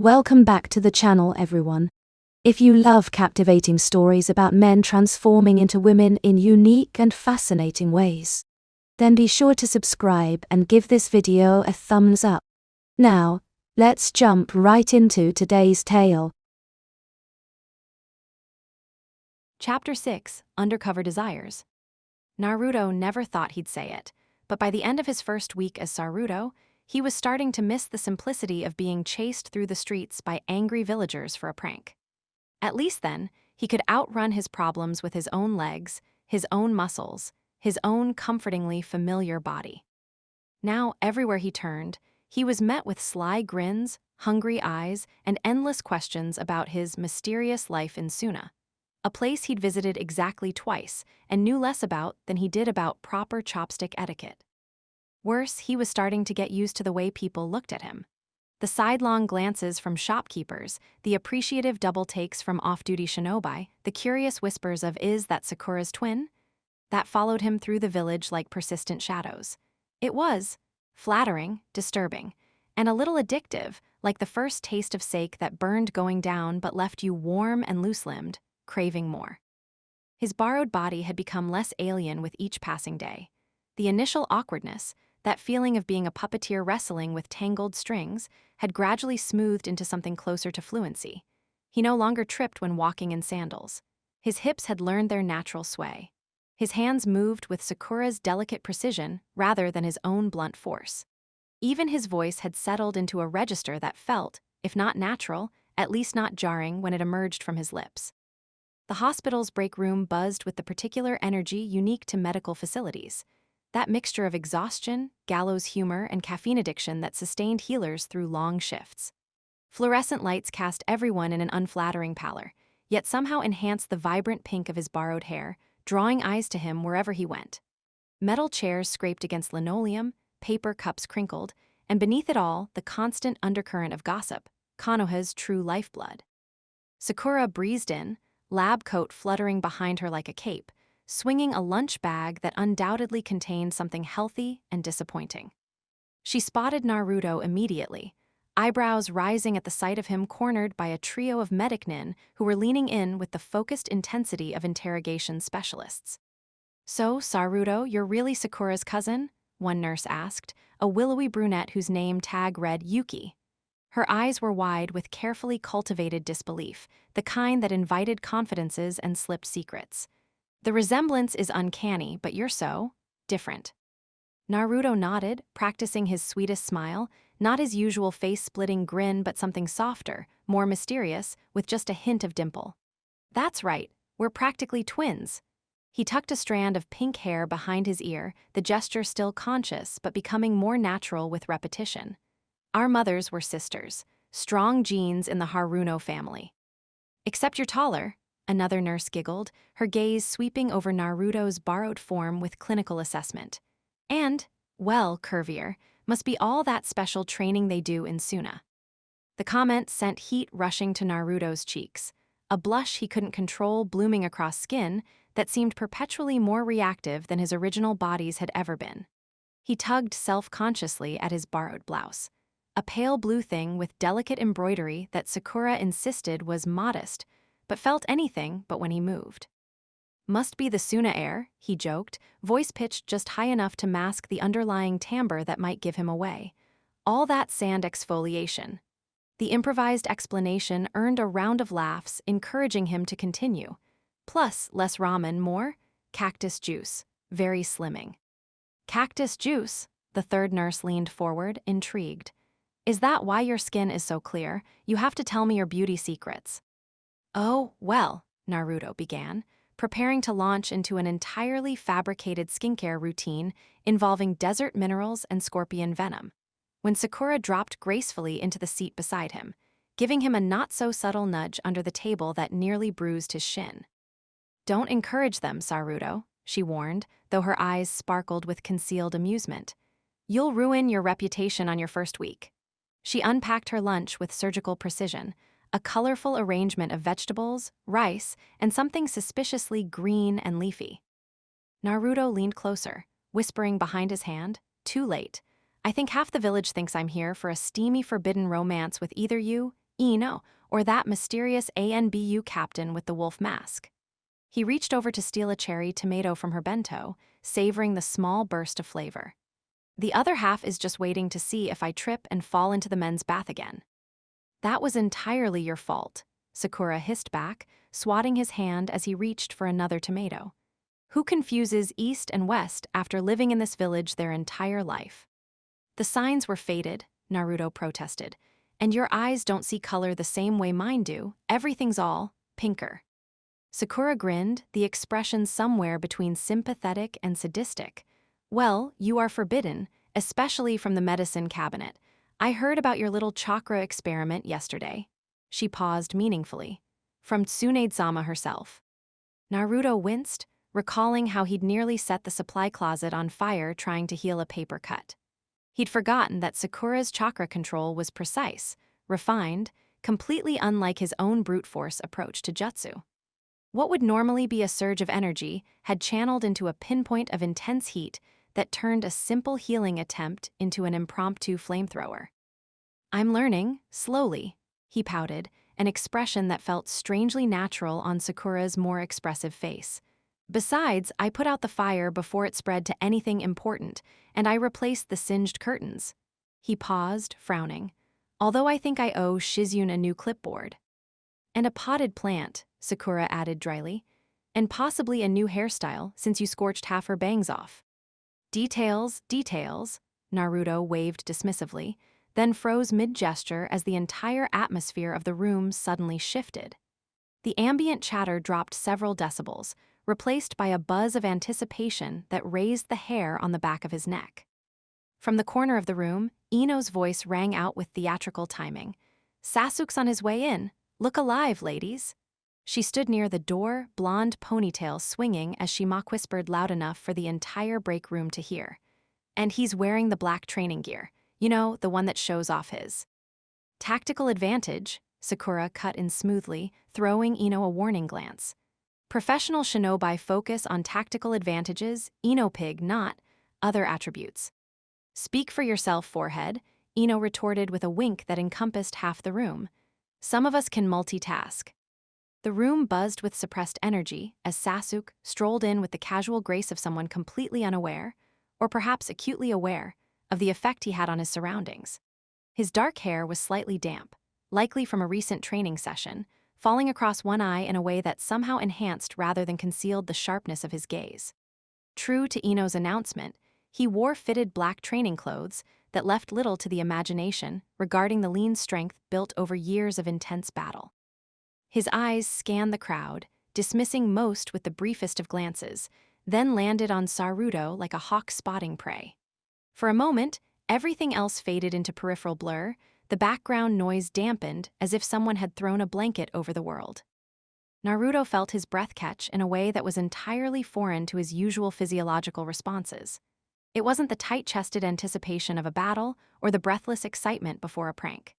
Welcome back to the channel, everyone. If you love captivating stories about men transforming into women in unique and fascinating ways, then be sure to subscribe and give this video a thumbs up. Now, let's jump right into today's tale. Chapter 6: Undercover Desires. Naruto never thought he'd say it, but by the end of his first week as Saruto, he was starting to miss the simplicity of being chased through the streets by angry villagers for a prank. At least then, he could outrun his problems with his own legs, his own muscles, his own comfortingly familiar body. Now, everywhere he turned, he was met with sly grins, hungry eyes, and endless questions about his mysterious life in Suna, a place he'd visited exactly twice and knew less about than he did about proper chopstick etiquette. Worse, he was starting to get used to the way people looked at him. The sidelong glances from shopkeepers, the appreciative double takes from off-duty shinobi, the curious whispers of "Is that Sakura's twin?" that followed him through the village like persistent shadows. It was flattering, disturbing, and a little addictive, like the first taste of sake that burned going down but left you warm and loose-limbed, craving more. His borrowed body had become less alien with each passing day. The initial awkwardness, that feeling of being a puppeteer wrestling with tangled strings, had gradually smoothed into something closer to fluency. He no longer tripped when walking in sandals. His hips had learned their natural sway. His hands moved with Sakura's delicate precision rather than his own blunt force. Even his voice had settled into a register that felt, if not natural, at least not jarring when it emerged from his lips. The hospital's break room buzzed with the particular energy unique to medical facilities. That mixture of exhaustion, gallows humor, and caffeine addiction that sustained healers through long shifts. Fluorescent lights cast everyone in an unflattering pallor, yet somehow enhanced the vibrant pink of his borrowed hair, drawing eyes to him wherever he went. Metal chairs scraped against linoleum, paper cups crinkled, and beneath it all, the constant undercurrent of gossip, Konoha's true lifeblood. Sakura breezed in, lab coat fluttering behind her like a cape, swinging a lunch bag that undoubtedly contained something healthy and disappointing. She spotted Naruto immediately, eyebrows rising at the sight of him cornered by a trio of medic nin who were leaning in with the focused intensity of interrogation specialists. "So, Saruto, you're really Sakura's cousin?" one nurse asked, a willowy brunette whose name tag read Yuki. Her eyes were wide with carefully cultivated disbelief, the kind that invited confidences and slipped secrets. "The resemblance is uncanny, but you're so different." Naruto nodded, practicing his sweetest smile, not his usual face-splitting grin but something softer, more mysterious, with just a hint of dimple. "That's right, we're practically twins." He tucked a strand of pink hair behind his ear, the gesture still conscious but becoming more natural with repetition. "Our mothers were sisters, strong genes in the Haruno family." "Except you're taller," another nurse giggled, her gaze sweeping over Naruto's borrowed form with clinical assessment. "And, well, curvier, must be all that special training they do in Suna." The comment sent heat rushing to Naruto's cheeks, a blush he couldn't control blooming across skin that seemed perpetually more reactive than his original bodies had ever been. He tugged self-consciously at his borrowed blouse, a pale blue thing with delicate embroidery that Sakura insisted was modest, but felt anything but when he moved. "Must be the Suna air," he joked, voice pitched just high enough to mask the underlying timbre that might give him away. "All that sand exfoliation." The improvised explanation earned a round of laughs, encouraging him to continue. "Plus, less ramen, more cactus juice, very slimming." "Cactus juice?" The third nurse leaned forward, intrigued. "Is that why your skin is so clear? You have to tell me your beauty secrets." "Oh, well," Naruto began, preparing to launch into an entirely fabricated skincare routine involving desert minerals and scorpion venom, when Sakura dropped gracefully into the seat beside him, giving him a not-so-subtle nudge under the table that nearly bruised his shin. "Don't encourage them, Saruto," she warned, though her eyes sparkled with concealed amusement. "You'll ruin your reputation on your first week." She unpacked her lunch with surgical precision, a colorful arrangement of vegetables, rice, and something suspiciously green and leafy. Naruto leaned closer, whispering behind his hand, "Too late. I think half the village thinks I'm here for a steamy forbidden romance with either you, Ino, or that mysterious ANBU captain with the wolf mask. He reached over to steal a cherry tomato from her bento, savoring the small burst of flavor. The other half is just waiting to see if I trip and fall into the men's bath again. That was entirely your fault, Sakura hissed back, swatting his hand as he reached for another tomato. Who confuses east and west after living in this village their entire life? The signs were faded, Naruto protested, and your eyes don't see color the same way mine do. Everything's all pinker. Sakura grinned, the expression somewhere between sympathetic and sadistic. Well, you are forbidden, especially from the medicine cabinet. I heard about your little chakra experiment yesterday. She paused meaningfully. From Tsunade-sama herself. Naruto winced, recalling how he'd nearly set the supply closet on fire trying to heal a paper cut. He'd forgotten that Sakura's chakra control was precise, refined, completely unlike his own brute force approach to Jutsu. What would normally be a surge of energy had channeled into a pinpoint of intense heat that turned a simple healing attempt into an impromptu flamethrower. I'm learning, slowly, he pouted, an expression that felt strangely natural on Sakura's more expressive face. Besides, I put out the fire before it spread to anything important, and I replaced the singed curtains. He paused, frowning. Although I think I owe Shizune a new clipboard. And a potted plant, Sakura added dryly. And possibly a new hairstyle, since you scorched half her bangs off. Details, Naruto waved dismissively, then froze mid-gesture as the entire atmosphere of the room suddenly shifted. The ambient chatter dropped several decibels, replaced by a buzz of anticipation that raised the hair on the back of his neck. From the corner of the room, Ino's voice rang out with theatrical timing. Sasuke's on his way in. Look alive, ladies. She stood near the door, blonde ponytail swinging as she mock-whispered loud enough for the entire break room to hear. And he's wearing the black training gear. You know, the one that shows off his tactical advantage, Sakura cut in smoothly, throwing Ino a warning glance. Professional shinobi focus on tactical advantages, Ino pig not, other attributes. Speak for yourself, forehead, Ino retorted with a wink that encompassed half the room. Some of us can multitask. The room buzzed with suppressed energy as Sasuke strolled in with the casual grace of someone completely unaware, or perhaps acutely aware, of the effect he had on his surroundings. His dark hair was slightly damp, likely from a recent training session, falling across one eye in a way that somehow enhanced rather than concealed the sharpness of his gaze. True to Ino's announcement, he wore fitted black training clothes that left little to the imagination regarding the lean strength built over years of intense battle. His eyes scanned the crowd, dismissing most with the briefest of glances, then landed on Saruto like a hawk spotting prey. For a moment, everything else faded into peripheral blur, the background noise dampened as if someone had thrown a blanket over the world. Naruto felt his breath catch in a way that was entirely foreign to his usual physiological responses. It wasn't the tight-chested anticipation of a battle or the breathless excitement before a prank.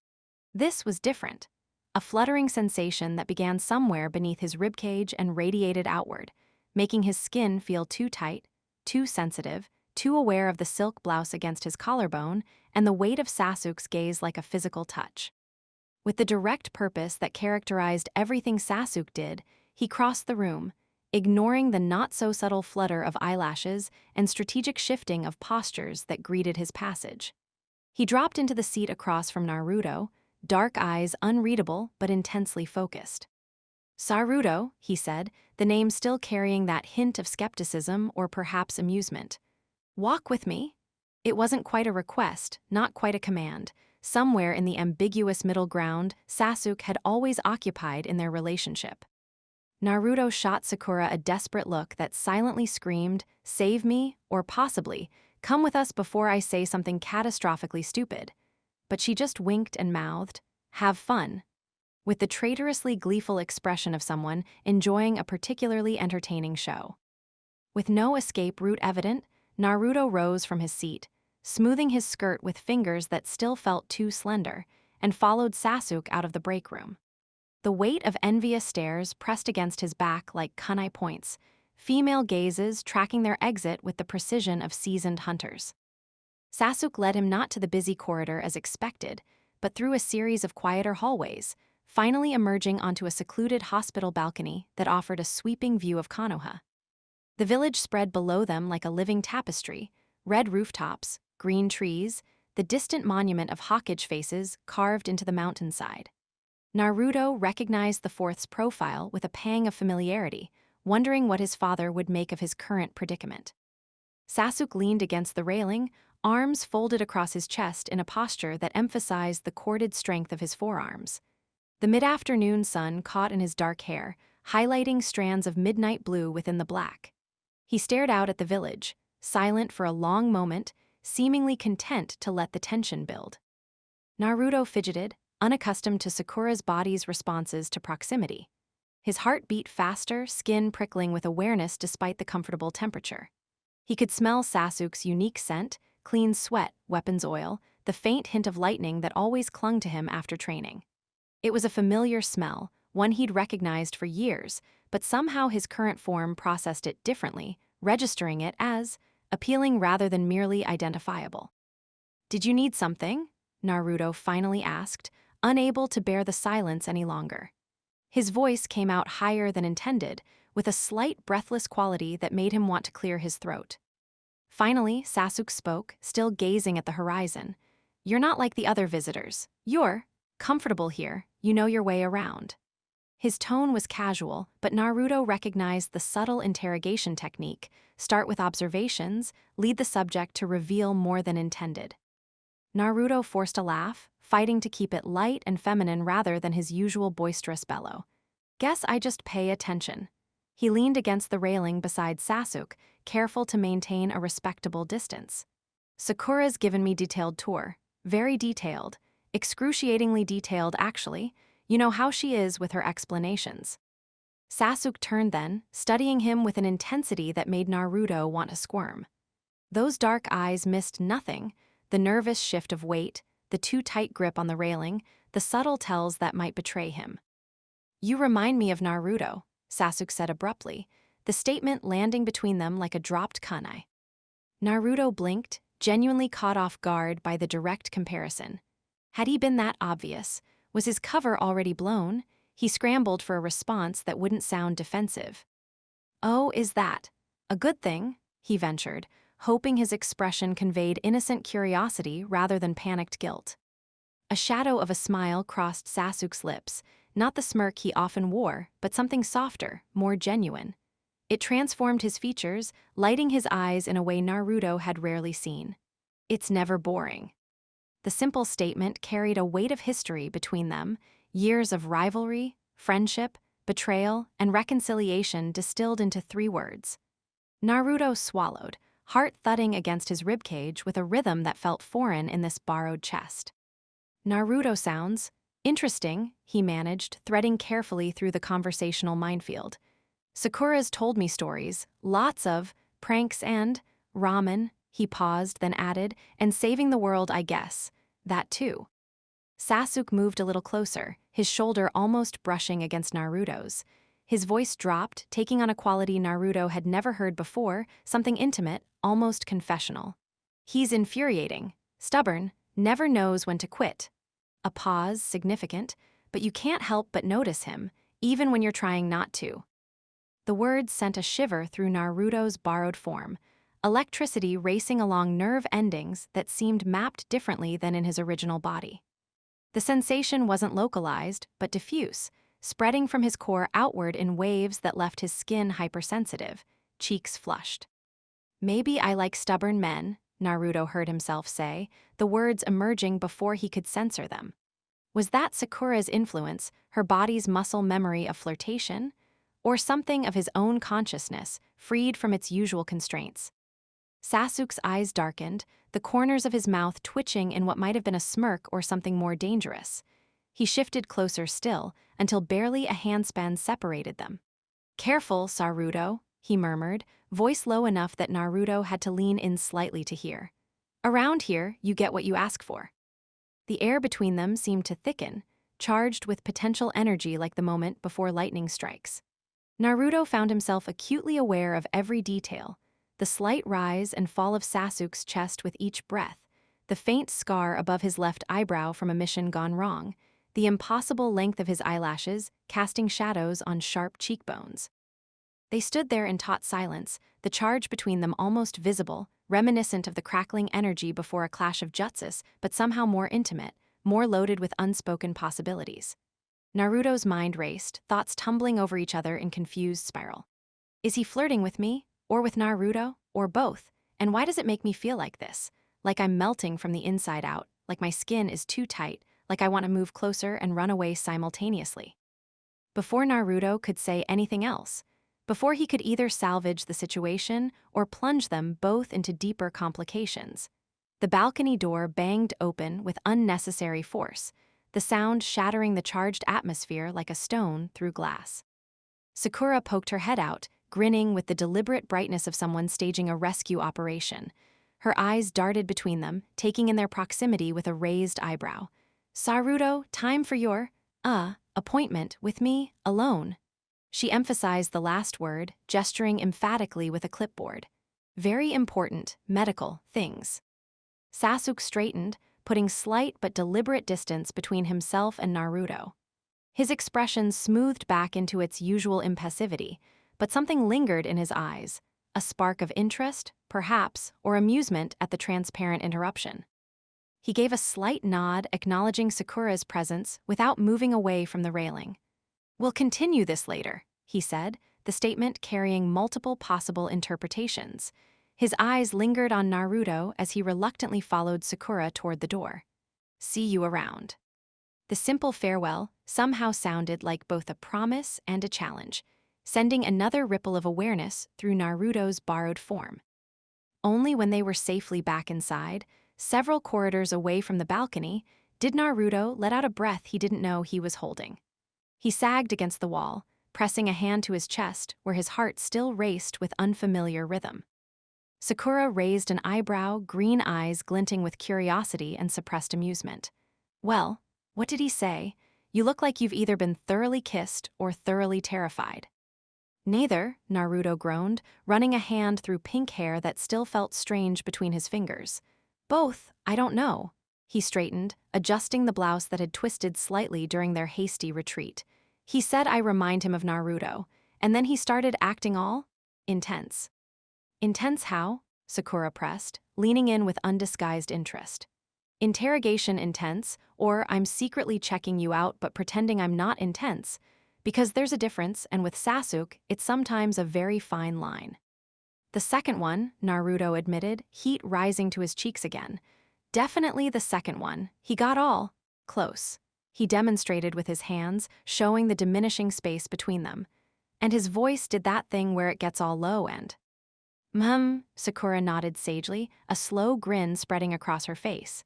This was different. A fluttering sensation that began somewhere beneath his ribcage and radiated outward, making his skin feel too tight, too sensitive, too aware of the silk blouse against his collarbone and the weight of Sasuke's gaze like a physical touch. With the direct purpose that characterized everything Sasuke did, he crossed the room, ignoring the not-so-subtle flutter of eyelashes and strategic shifting of postures that greeted his passage. He dropped into the seat across from Naruto, dark eyes unreadable but intensely focused. Saruto, he said, the name still carrying that hint of skepticism or perhaps amusement. Walk with me? It wasn't quite a request, not quite a command. Somewhere in the ambiguous middle ground Sasuke had always occupied in their relationship. Naruto shot Sakura a desperate look that silently screamed, "Save me," or possibly, "Come with us before I say something catastrophically stupid." But she just winked and mouthed, "Have fun," with the traitorously gleeful expression of someone enjoying a particularly entertaining show. With no escape route evident, Naruto rose from his seat, smoothing his skirt with fingers that still felt too slender, and followed Sasuke out of the break room. The weight of envious stares pressed against his back like kunai points, female gazes tracking their exit with the precision of seasoned hunters. Sasuke led him not to the busy corridor as expected, but through a series of quieter hallways, finally emerging onto a secluded hospital balcony that offered a sweeping view of Konoha. The village spread below them like a living tapestry, red rooftops, green trees, the distant monument of hawkage faces carved into the mountainside. Naruto recognized the fourth's profile with a pang of familiarity, wondering what his father would make of his current predicament. Sasuke leaned against the railing, arms folded across his chest in a posture that emphasized the corded strength of his forearms. The mid-afternoon sun caught in his dark hair, highlighting strands of midnight blue within the black. He stared out at the village, silent for a long moment, seemingly content to let the tension build. Naruto fidgeted, unaccustomed to Sakura's body's responses to proximity. His heart beat faster, skin prickling with awareness despite the comfortable temperature. He could smell Sasuke's unique scent, clean sweat, weapons oil, the faint hint of lightning that always clung to him after training. It was a familiar smell, one he'd recognized for years, but somehow his current form processed it differently, registering it as appealing rather than merely identifiable. "Did you need something?" Naruto finally asked, unable to bear the silence any longer. His voice came out higher than intended, with a slight breathless quality that made him want to clear his throat. Finally, Sasuke spoke, still gazing at the horizon. "You're not like the other visitors. You're comfortable here, you know your way around." His tone was casual, but Naruto recognized the subtle interrogation technique: start with observations, lead the subject to reveal more than intended. Naruto forced a laugh, fighting to keep it light and feminine rather than his usual boisterous bellow. "Guess I just pay attention." He leaned against the railing beside Sasuke, careful to maintain a respectable distance. "Sakura's given me detailed tour. Very detailed. Excruciatingly detailed, actually. You know how she is with her explanations." Sasuke turned then, studying him with an intensity that made Naruto want to squirm. Those dark eyes missed nothing: the nervous shift of weight, the too tight grip on the railing, the subtle tells that might betray him. "You remind me of Naruto," Sasuke said abruptly, the statement landing between them like a dropped kunai. Naruto blinked, genuinely caught off guard by the direct comparison. Had he been that obvious? Was his cover already blown? He scrambled for a response that wouldn't sound defensive. "Oh, is that a good thing?" he ventured, hoping his expression conveyed innocent curiosity rather than panicked guilt. A shadow of a smile crossed Sasuke's lips, not the smirk he often wore, but something softer, more genuine. It transformed his features, lighting his eyes in a way Naruto had rarely seen. "It's never boring." The simple statement carried a weight of history between them, years of rivalry, friendship, betrayal, and reconciliation distilled into 3 words. Naruto swallowed, heart thudding against his ribcage with a rhythm that felt foreign in this borrowed chest. "Naruto sounds interesting," he managed, threading carefully through the conversational minefield. "Sakura's told me stories, lots of pranks and ramen," he paused, then added, "and saving the world, I guess. That too." Sasuke moved a little closer, his shoulder almost brushing against Naruto's. His voice dropped, taking on a quality Naruto had never heard before, something intimate, almost confessional. "He's infuriating, stubborn, never knows when to quit." A pause, significant, but you can't help but notice him, even when you're trying not to. The words sent a shiver through Naruto's borrowed form, electricity racing along nerve endings that seemed mapped differently than in his original body. The sensation wasn't localized, but diffuse, spreading from his core outward in waves that left his skin hypersensitive, cheeks flushed. "Maybe I like stubborn men," Naruto heard himself say, the words emerging before he could censor them. Was that Sakura's influence, her body's muscle memory of flirtation, or something of his own consciousness, freed from its usual constraints? Sasuke's eyes darkened, the corners of his mouth twitching in what might have been a smirk or something more dangerous. He shifted closer still, until barely a handspan separated them. "Careful, Saruto," he murmured, voice low enough that Naruto had to lean in slightly to hear. "Around here, you get what you ask for." The air between them seemed to thicken, charged with potential energy like the moment before lightning strikes. Naruto found himself acutely aware of every detail: the slight rise and fall of Sasuke's chest with each breath, the faint scar above his left eyebrow from a mission gone wrong, the impossible length of his eyelashes casting shadows on sharp cheekbones. They stood there in taut silence, the charge between them almost visible, reminiscent of the crackling energy before a clash of jutsus, but somehow more intimate, more loaded with unspoken possibilities. Naruto's mind raced, thoughts tumbling over each other in confused spiral. Is he flirting with me? Or with Naruto? Or both? And why does it make me feel like this? Like I'm melting from the inside out, like my skin is too tight, like I want to move closer and run away simultaneously. Before Naruto could say anything else, before he could either salvage the situation or plunge them both into deeper complications, the balcony door banged open with unnecessary force, the sound shattering the charged atmosphere like a stone through glass. Sakura poked her head out, grinning with the deliberate brightness of someone staging a rescue operation. Her eyes darted between them, taking in their proximity with a raised eyebrow. Saruto, time for your, appointment with me, alone. She emphasized the last word, gesturing emphatically with a clipboard. Very important, medical things. Sasuke straightened, putting slight but deliberate distance between himself and Naruto. His expression smoothed back into its usual impassivity, but something lingered in his eyes, a spark of interest, perhaps, or amusement at the transparent interruption. He gave a slight nod, acknowledging Sakura's presence without moving away from the railing. We'll continue this later, he said, the statement carrying multiple possible interpretations. His eyes lingered on Naruto as he reluctantly followed Sakura toward the door. See you around. The simple farewell somehow sounded like both a promise and a challenge, sending another ripple of awareness through Naruto's borrowed form. Only when they were safely back inside, several corridors away from the balcony, did Naruto let out a breath he didn't know he was holding. He sagged against the wall, pressing a hand to his chest where his heart still raced with unfamiliar rhythm. Sakura raised an eyebrow, green eyes glinting with curiosity and suppressed amusement. Well, what did he say? You look like you've either been thoroughly kissed or thoroughly terrified. Neither, Naruto groaned, running a hand through pink hair that still felt strange between his fingers. Both, I don't know. He straightened, adjusting the blouse that had twisted slightly during their hasty retreat. He said I remind him of Naruto, and then he started acting all intense. Intense how? Sakura pressed, leaning in with undisguised interest. Interrogation intense, or I'm secretly checking you out but pretending I'm not intense, because there's a difference, and with Sasuke, it's sometimes a very fine line. The second one, Naruto admitted, heat rising to his cheeks again. Definitely the second one. He got all close. He demonstrated with his hands, showing the diminishing space between them. And his voice did that thing where it gets all low and... Sakura nodded sagely, a slow grin spreading across her face.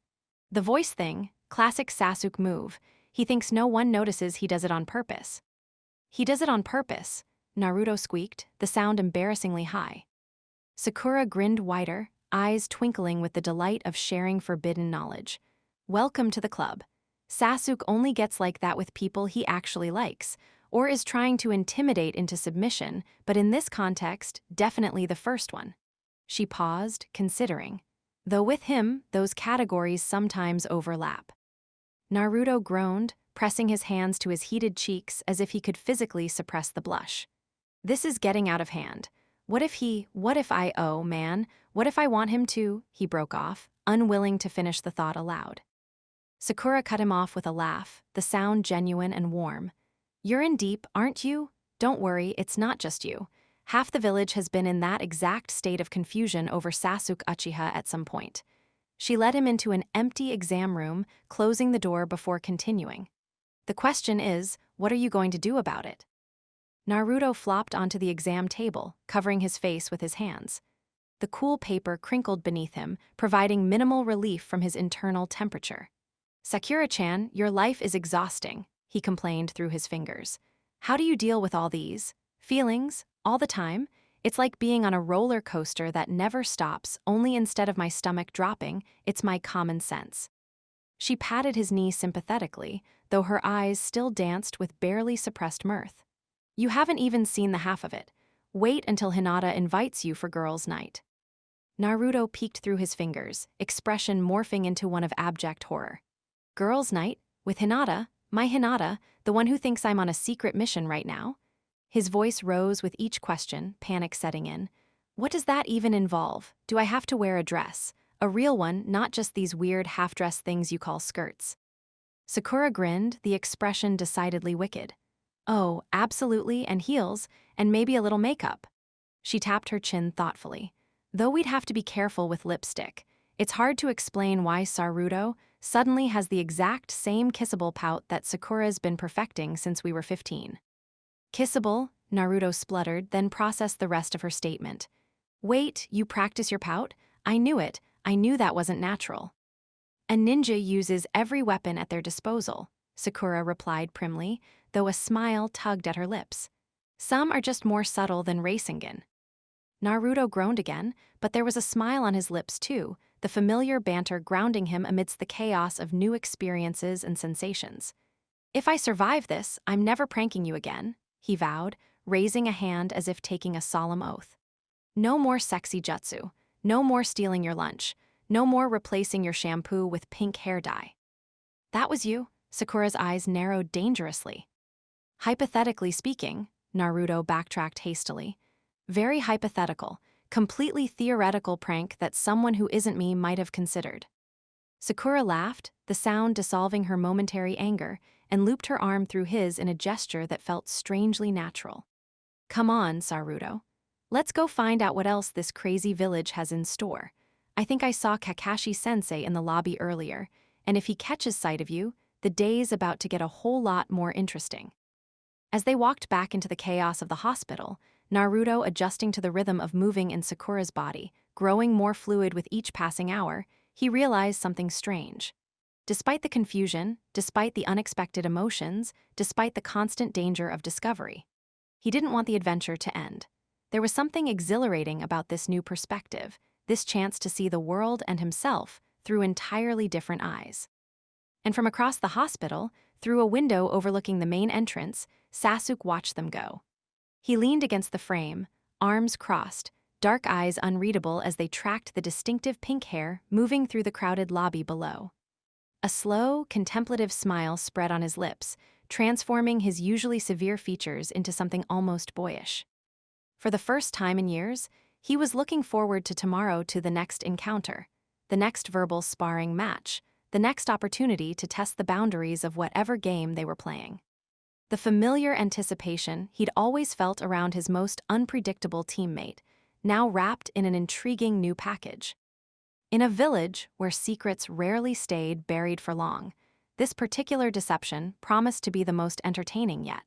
The voice thing, classic Sasuke move. He thinks no one notices he does it on purpose. He does it on purpose, Naruto squeaked, the sound embarrassingly high. Sakura grinned wider, eyes twinkling with the delight of sharing forbidden knowledge. Welcome to the club. Sasuke only gets like that with people he actually likes, or is trying to intimidate into submission, but in this context, definitely the first one. She paused, considering. Though with him, those categories sometimes overlap. Naruto groaned, pressing his hands to his heated cheeks as if he could physically suppress the blush. This is getting out of hand. What if I want him to, he broke off, unwilling to finish the thought aloud. Sakura cut him off with a laugh, the sound genuine and warm. You're in deep, aren't you? Don't worry, it's not just you. Half the village has been in that exact state of confusion over Sasuke Uchiha at some point. She led him into an empty exam room, closing the door before continuing. The question is, what are you going to do about it? Naruto flopped onto the exam table, covering his face with his hands. The cool paper crinkled beneath him, providing minimal relief from his internal temperature. Sakura-chan, your life is exhausting, he complained through his fingers. How do you deal with all these feelings all the time? It's like being on a roller coaster that never stops, only instead of my stomach dropping, it's my common sense. She patted his knee sympathetically, though her eyes still danced with barely suppressed mirth. You haven't even seen the half of it. Wait until Hinata invites you for girls' night. Naruto peeked through his fingers, expression morphing into one of abject horror. Girls' night? With Hinata? My Hinata, the one who thinks I'm on a secret mission right now? His voice rose with each question, panic setting in. What does that even involve? Do I have to wear a dress? A real one, not just these weird half-dress things you call skirts. Sakura grinned, the expression decidedly wicked. Oh, absolutely, and heels, and maybe a little makeup. She tapped her chin thoughtfully. Though we'd have to be careful with lipstick. It's hard to explain why Saruto suddenly has the exact same kissable pout that Sakura's been perfecting since we were 15. Kissable, Naruto spluttered, then processed the rest of her statement. Wait, you practice your pout? I knew it. I knew that wasn't natural. A ninja uses every weapon at their disposal, Sakura replied primly, though a smile tugged at her lips. Some are just more subtle than Rasengan. Naruto groaned again, but there was a smile on his lips too, the familiar banter grounding him amidst the chaos of new experiences and sensations. If I survive this, I'm never pranking you again, he vowed, raising a hand as if taking a solemn oath. No more sexy jutsu, no more stealing your lunch, no more replacing your shampoo with pink hair dye. That was you, Sakura's eyes narrowed dangerously. Hypothetically speaking, Naruto backtracked hastily. Very hypothetical, completely theoretical prank that someone who isn't me might have considered. Sakura laughed, the sound dissolving her momentary anger, and looped her arm through his in a gesture that felt strangely natural. Come on, Saruto. Let's go find out what else this crazy village has in store. I think I saw Kakashi-sensei in the lobby earlier, and if he catches sight of you, the day's about to get a whole lot more interesting. As they walked back into the chaos of the hospital, Naruto adjusting to the rhythm of moving in Sakura's body, growing more fluid with each passing hour, he realized something strange. Despite the confusion, despite the unexpected emotions, despite the constant danger of discovery, he didn't want the adventure to end. There was something exhilarating about this new perspective, this chance to see the world and himself through entirely different eyes. And from across the hospital, through a window overlooking the main entrance, Sasuke watched them go. He leaned against the frame, arms crossed, dark eyes unreadable as they tracked the distinctive pink hair moving through the crowded lobby below. A slow, contemplative smile spread on his lips, transforming his usually severe features into something almost boyish. For the first time in years, he was looking forward to tomorrow, to the next encounter, the next verbal sparring match, the next opportunity to test the boundaries of whatever game they were playing. The familiar anticipation he'd always felt around his most unpredictable teammate, now wrapped in an intriguing new package. In a village where secrets rarely stayed buried for long, this particular deception promised to be the most entertaining yet.